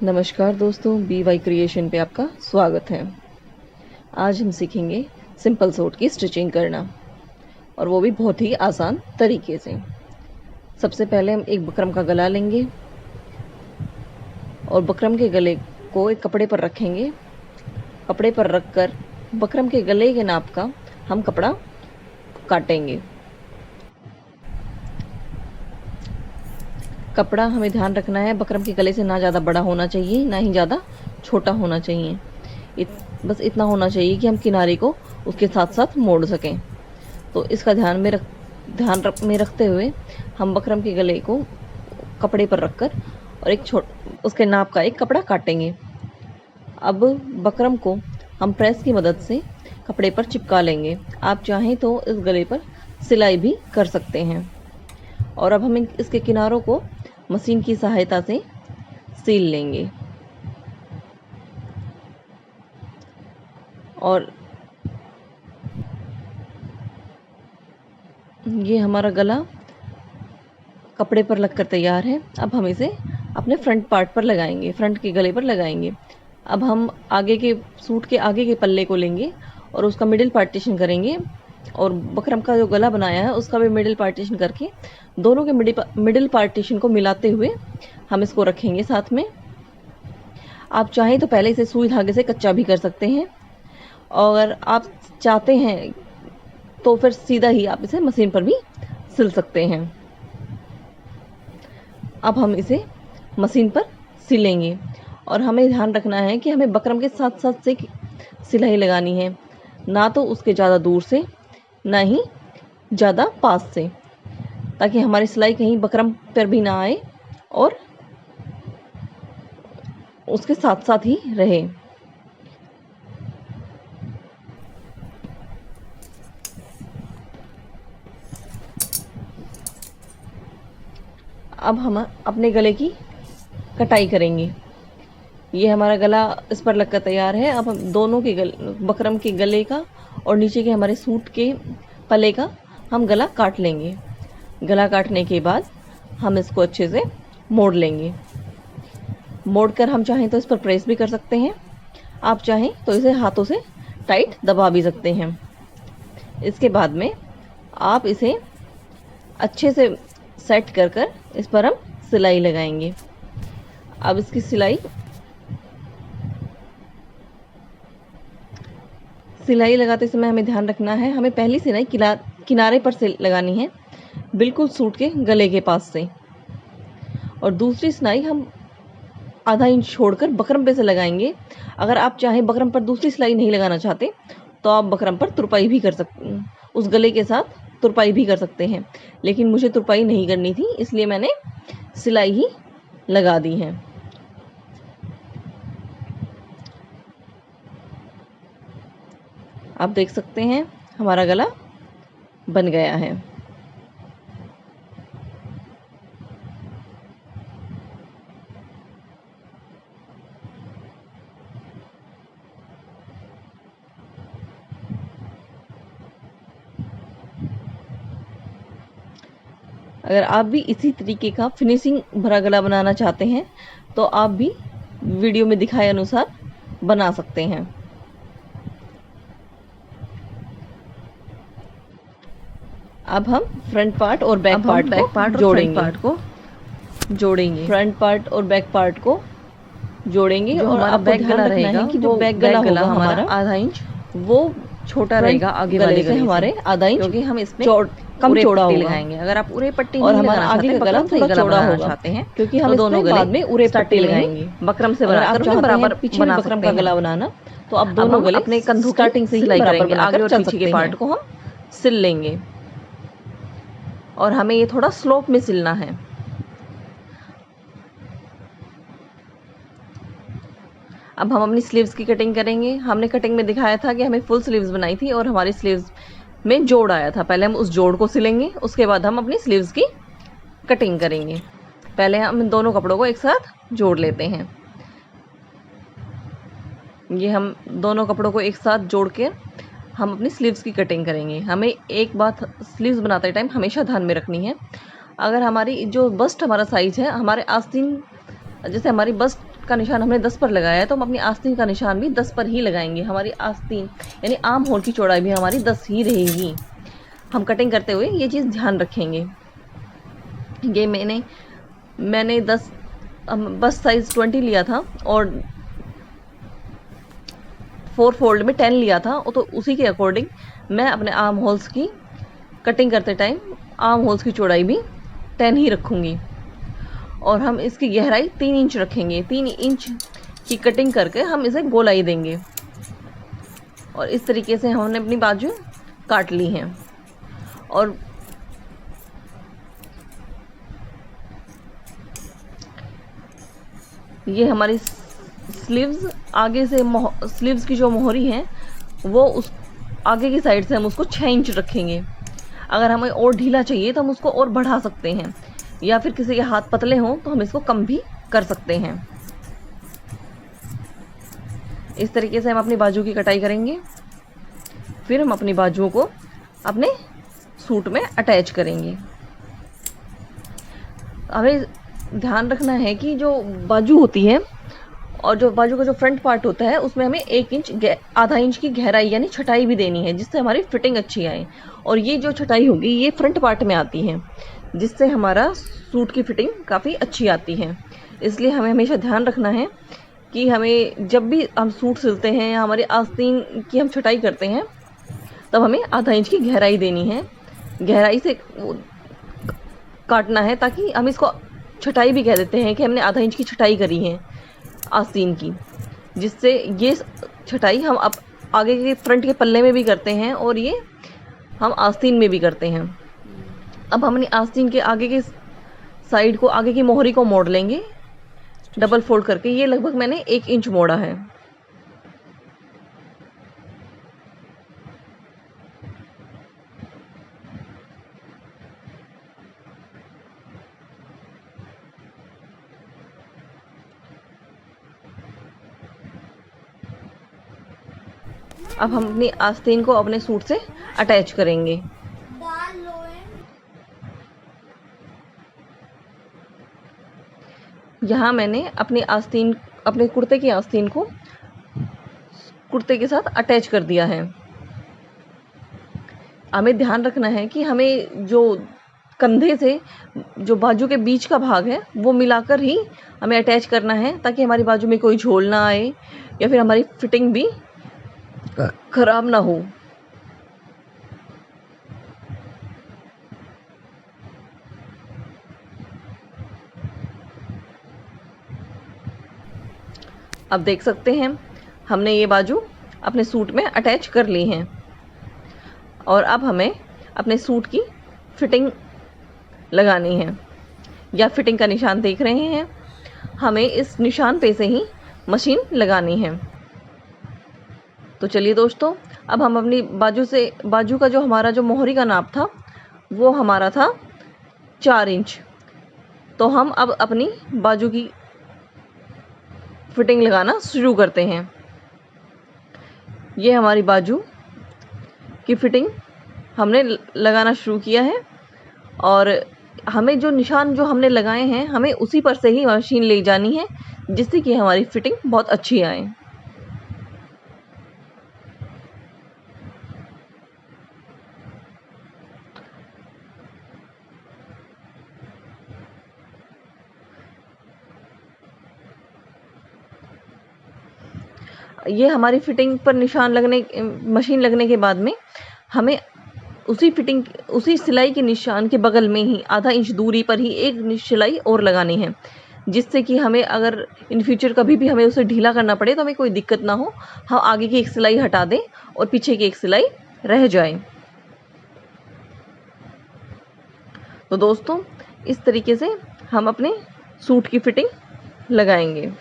नमस्कार दोस्तों, BY creation पे आपका स्वागत है। आज हम सीखेंगे सिंपल सूट की स्टिचिंग करना, और वो भी बहुत ही आसान तरीके से। सबसे पहले हम एक बकरम का गला लेंगे और बकरम के गले को एक कपड़े पर रखेंगे। कपड़े पर रखकर बकरम के गले के नाप का हम कपड़ा काटेंगे। कपड़ा हमें ध्यान रखना है, बकरम के गले से ना ज़्यादा बड़ा होना चाहिए, ना ही ज़्यादा छोटा होना चाहिए। बस इतना होना चाहिए कि हम किनारे को उसके साथ साथ मोड़ सकें। तो इसका ध्यान में रखते हुए हम बकरम के गले को कपड़े पर रखकर और उसके नाप का एक कपड़ा काटेंगे। अब बकरम को हम प्रेस की मदद से कपड़े पर चिपका लेंगे। आप चाहें तो इस गले पर सिलाई भी कर सकते हैं। और अब हम इसके किनारों को मशीन की सहायता से सील लेंगे। और ये हमारा गला कपड़े पर लगकर तैयार है। अब हम इसे अपने फ्रंट पार्ट पर लगाएंगे, फ्रंट के गले पर लगाएंगे। अब हम आगे के सूट के आगे के पल्ले को लेंगे और उसका मिडिल पार्टीशन करेंगे, और बकरम का जो गला बनाया है उसका भी मिडिल पार्टीशन करके दोनों के मिडिल पार्टीशन को मिलाते हुए हम इसको रखेंगे साथ में। आप चाहें तो पहले इसे सुई धागे से कच्चा भी कर सकते हैं, और आप चाहते हैं तो फिर सीधा ही आप इसे मशीन पर भी सिल सकते हैं। अब हम इसे मशीन पर सिलेंगे, और हमें ध्यान रखना है कि हमें बकरम के साथ साथ से सिलाई लगानी है, ना तो उसके ज़्यादा दूर से, ना ही ज़्यादा पास से, ताकि हमारी सिलाई कहीं बकरम पर भी ना आए और उसके साथ साथ ही रहे। अब हम अपने गले की कटाई करेंगे। ये हमारा गला इस पर लगकर तैयार है। अब हम दोनों के बकरम के गले का और नीचे के हमारे सूट के पल्ले का हम गला काट लेंगे। गला काटने के बाद हम इसको अच्छे से मोड़ लेंगे। मोड़कर हम चाहें तो इस पर प्रेस भी कर सकते हैं, आप चाहें तो इसे हाथों से टाइट दबा भी सकते हैं। इसके बाद में आप इसे अच्छे से सेट कर इस पर हम सिलाई लगाएंगे। अब इसकी सिलाई लगाते समय हमें ध्यान रखना है, हमें पहली सिलाई किनारे पर से लगानी है, बिल्कुल सूट के गले के पास से, और दूसरी सिलाई हम आधा इंच छोड़कर बकरम पे से लगाएंगे। अगर आप चाहें बकरम पर दूसरी सिलाई नहीं लगाना चाहते तो आप बकरम पर तुरपाई भी कर सकते, उस गले के साथ तुरपाई भी कर सकते हैं, लेकिन मुझे तुरपाई नहीं करनी थी, इसलिए मैंने सिलाई ही लगा दी है। आप देख सकते हैं हमारा गला बन गया है। अगर आप भी इसी तरीके का फिनिशिंग भरा गला बनाना चाहते हैं तो आप भी वीडियो में दिखाए अनुसार बना सकते हैं। अब हम फ्रंट पार्ट और बैक पार्ट जोड़ेंगे। फ्रंट पार्ट और बैक पार्ट को जोड़ेंगे, और आप बैक गला रहेगा कि जो बैक गला होगा हमारा आधा इंच वो छोटा रहेगा आगे वाले से हमारे आधा इंच, क्योंकि हम इसमें कम चौड़ा लगाएंगे। अगर आप उरे पट्टी और हमारा आगे का गला थोड़ा चौड़ा होगा चाहते हैं, क्योंकि हम दोनों गले बाद में उरे पट्टी लगाएंगे बकरम से बनाकर। आप बराबर पीछे बकरम का गला बनाना तो आप दोनों गले अपने कंधों स्टार्टिंग से सिलाई करेंगे, आगे और पीछे के पार्ट को हम सिल लेंगे, और हमें ये थोड़ा स्लोप में सिलना है। अब हम अपनी स्लीव्स की कटिंग करेंगे। हमने कटिंग में दिखाया था कि हमें फुल स्लीव्स बनाई थी और हमारी स्लीव्स में जोड़ आया था। पहले हम उस जोड़ को सिलेंगे, उसके बाद हम अपनी स्लीव्स की कटिंग करेंगे। पहले हम इन दोनों कपड़ों को एक साथ जोड़ लेते हैं। ये हम दोनों कपड़ों को एक साथ जोड़ के हम अपनी स्लीव्स की कटिंग करेंगे। हमें एक बात स्लीव्स बनाते टाइम हमेशा ध्यान में रखनी है, अगर हमारी जो बस्ट हमारा साइज है, हमारे आस्तीन जैसे हमारी बस्ट का निशान हमने 10 पर लगाया है, तो हम अपनी आस्तीन का निशान भी 10 पर ही लगाएंगे। हमारी आस्तीन यानी आर्म होल की चौड़ाई भी हमारी 10 ही रहेगी। हम कटिंग करते हुए ये चीज़ ध्यान रखेंगे। ये मैंने 10 बस साइज़ 20 लिया था और 4 फोल्ड में 10 लिया था, तो उसी के अकॉर्डिंग मैं अपने आर्म होल्स की कटिंग करते टाइम आर्म होल्स की चौड़ाई भी 10 ही रखूँगी। और हम इसकी गहराई 3 इंच रखेंगे। 3 इंच की कटिंग करके हम इसे गोलाई देंगे। और इस तरीके से हमने अपनी बाजू काट ली हैं। और ये हमारी स्लीव्स आगे से स्लीव्स की जो मोहरी है वो उस आगे की साइड से हम उसको 6 इंच रखेंगे। अगर हमें और ढीला चाहिए तो हम उसको और बढ़ा सकते हैं, या फिर किसी के हाथ पतले हों तो हम इसको कम भी कर सकते हैं। इस तरीके से हम अपनी बाजू की कटाई करेंगे। फिर हम अपनी बाजुओं को अपने सूट में अटैच करेंगे। हमें ध्यान रखना है कि जो बाजू होती है और जो बाजू का जो फ्रंट पार्ट होता है उसमें हमें 1 इंच आधा इंच की गहराई यानी छटाई भी देनी है, जिससे हमारी फिटिंग अच्छी आए। और ये जो छटाई होगी ये फ्रंट पार्ट में आती है, जिससे हमारा सूट की फिटिंग काफ़ी अच्छी आती है। इसलिए हमें हमेशा ध्यान रखना है कि हमें जब भी हम सूट सिलते हैं या हमारी आस्तीन की हम छटाई करते हैं तब हमें आधा इंच की गहराई देनी है। गहराई से काटना है, ताकि हम इसको छटाई भी कह देते हैं कि हमने आधा इंच की छटाई करी है आस्तीन की, जिससे ये छटाई हम अब आगे के फ्रंट के पल्ले में भी करते हैं और ये हम आस्तीन में भी करते हैं। अब हम अपनी आस्तीन के आगे के साइड को, आगे की मोहरी को मोड़ लेंगे डबल फोल्ड करके। ये लगभग मैंने 1 इंच मोड़ा है। अब हम अपनी आस्तीन को अपने सूट से अटैच करेंगे। यहाँ मैंने अपने कुर्ते की आस्तीन को कुर्ते के साथ अटैच कर दिया है। हमें ध्यान रखना है कि हमें जो कंधे से जो बाजू के बीच का भाग है वो मिलाकर ही हमें अटैच करना है, ताकि हमारी बाजू में कोई झोल ना आए या फिर हमारी फिटिंग भी खराब ना हो। अब देख सकते हैं हमने ये बाजू अपने सूट में अटैच कर ली हैं। और अब हमें अपने सूट की फिटिंग लगानी है, या फिटिंग का निशान देख रहे हैं, हमें इस निशान पे से ही मशीन लगानी है। तो चलिए दोस्तों, अब हम अपनी बाजू का जो हमारा जो मोहरी का नाप था वो हमारा था 4 इंच। तो हम अब अपनी बाजू की फिटिंग लगाना शुरू करते हैं। ये हमारी बाजू की फिटिंग हमने लगाना शुरू किया है, और हमें जो निशान जो हमने लगाए हैं हमें उसी पर से ही मशीन ले जानी है, जिससे कि हमारी फिटिंग बहुत अच्छी आए। ये हमारी फिटिंग पर मशीन लगने के बाद में हमें उसी सिलाई के निशान के बगल में ही आधा इंच दूरी पर ही एक सिलाई और लगानी है, जिससे कि हमें अगर इन फ्यूचर कभी भी हमें उसे ढीला करना पड़े तो हमें कोई दिक्कत ना हो। हम आगे की एक सिलाई हटा दें और पीछे की एक सिलाई रह जाए। तो दोस्तों, इस तरीके से हम अपने सूट की फिटिंग लगाएंगे।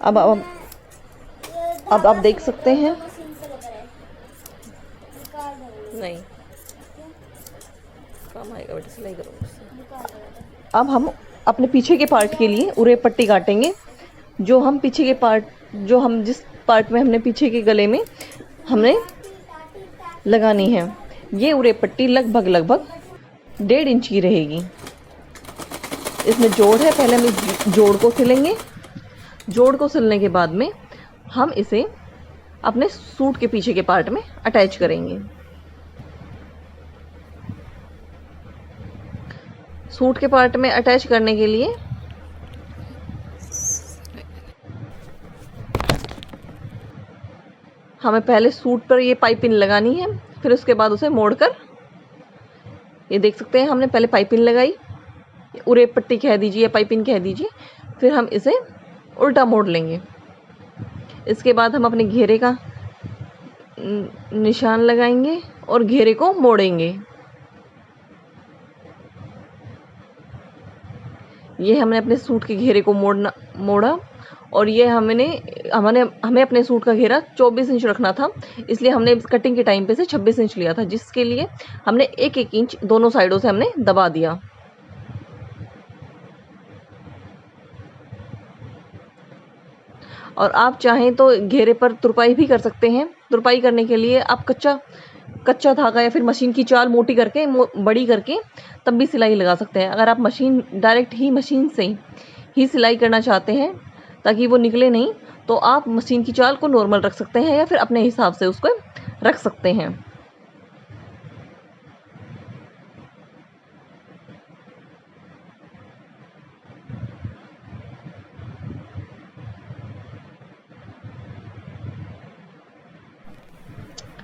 अब आप देख सकते हैं, नहीं काम आएगा बेटा, सिलाई करो उससे। अब हम अपने पीछे के पार्ट के लिए उरे पट्टी काटेंगे। जिस पार्ट में हमने पीछे के गले में हमने लगानी है, ये उरेप पट्टी लगभग 1.5 इंच की रहेगी। इसमें जोड़ है, पहले हम इस जोड़ को सिलेंगे। जोड़ को सिलने के बाद में हम इसे अपने सूट के पीछे के पार्ट में अटैच करेंगे। सूट के पार्ट में अटैच करने के लिए हमें पहले सूट पर ये पाइपिंग लगानी है, फिर उसके बाद उसे मोड़कर, ये देख सकते हैं हमने पहले पाइपिंग लगाई, उरेप पट्टी कह दीजिए या पाइपिंग कह दीजिए, फिर हम इसे उल्टा मोड़ लेंगे। इसके बाद हम अपने घेरे का निशान लगाएंगे और घेरे को मोड़ेंगे। ये हमने अपने सूट के घेरे को मोड़ा और ये हमें अपने सूट का घेरा 24 इंच रखना था, इसलिए हमने कटिंग के टाइम पे से 26 इंच लिया था, जिसके लिए हमने 1-1 इंच दोनों साइडों से हमने दबा दिया। और आप चाहें तो घेरे पर तुरपाई भी कर सकते हैं। तुरपाई करने के लिए आप कच्चा धागा या फिर मशीन की चाल मोटी करके बड़ी करके तब भी सिलाई लगा सकते हैं। अगर आप डायरेक्ट ही मशीन से ही सिलाई करना चाहते हैं ताकि वो निकले नहीं, तो आप मशीन की चाल को नॉर्मल रख सकते हैं या फिर अपने हिसाब से उसको रख सकते हैं।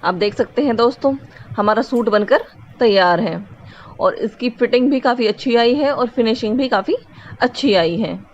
आप देख सकते हैं दोस्तों, हमारा सूट बनकर तैयार है और इसकी फिटिंग भी काफ़ी अच्छी आई है और फिनिशिंग भी काफ़ी अच्छी आई है।